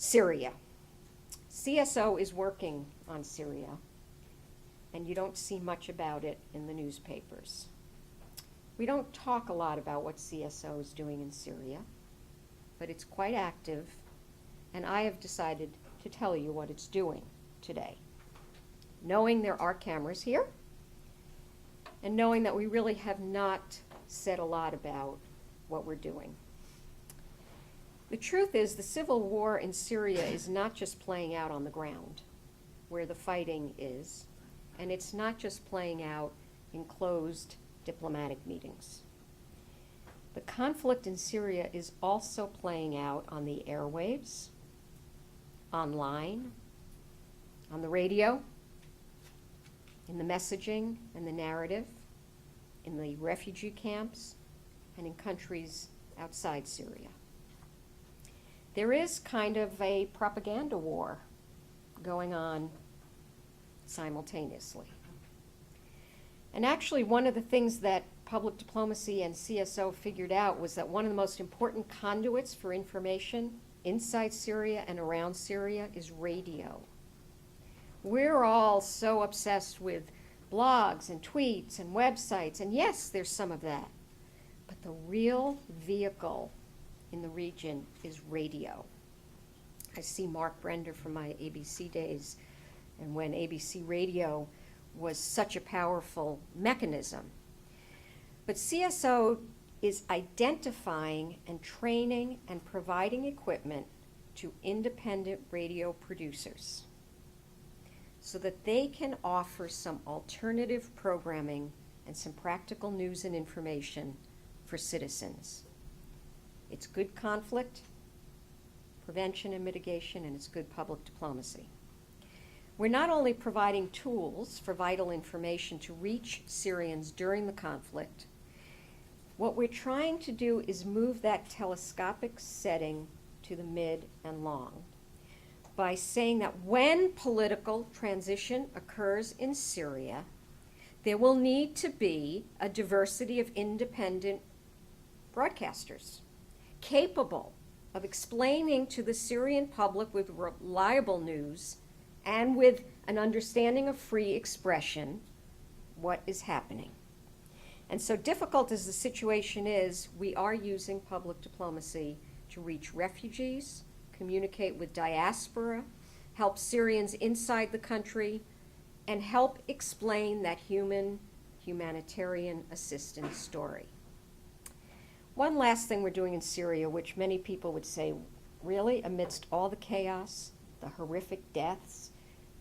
Syria. CSO is working on Syria, and you don't see much about it in the newspapers. We don't talk a lot about what CSO is doing in Syria, but it's quite active, and I have decided to tell you what it's doing today, knowing there are cameras here, and knowing that we really have not said a lot about what we're doing. The truth is, the civil war in Syria is not just playing out on the ground, where the fighting is, and it's not just playing out in closed diplomatic meetings. The conflict in Syria is also playing out on the airwaves, online, on the radio, in the messaging and the narrative, in the refugee camps, and in countries outside Syria. There is kind of a propaganda war going on simultaneously. And actually, one of the things that public diplomacy and CSO figured out was that one of the most important conduits for information inside Syria and around Syria is radio. We're all so obsessed with blogs and tweets and websites, and yes, there's some of that. But the real vehicle in the region is radio. I see Mark Brender from my ABC days, and when ABC radio was such a powerful mechanism. But CSO is identifying and training and providing equipment to independent radio producers so that they can offer some alternative programming and some practical news and information for citizens. It's good conflict prevention and mitigation, and it's good public diplomacy. We're not only providing tools for vital information to reach Syrians during the conflict, what we're trying to do is move that telescopic setting to the mid and long by saying that when political transition occurs in Syria, there will need to be a diversity of independent broadcasters capable of explaining to the Syrian public with reliable news and with an understanding of free expression what is happening. And so difficult as the situation is, we are using public diplomacy to reach refugees, communicate with diaspora, help Syrians inside the country, and help explain that humanitarian assistance story. One last thing we're doing in Syria, which many people would say, really, amidst all the chaos, the horrific deaths,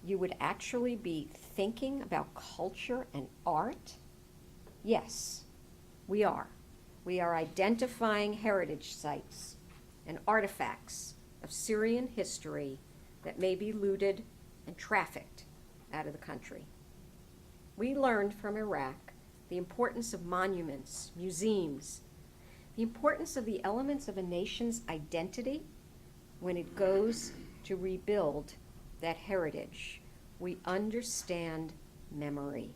you would actually be thinking about culture and art? Yes, we are. We are identifying heritage sites and artifacts of Syrian history that may be looted and trafficked out of the country. We learned from Iraq the importance of monuments, museums, the importance of the elements of a nation's identity when it goes to rebuild that heritage. We understand memory.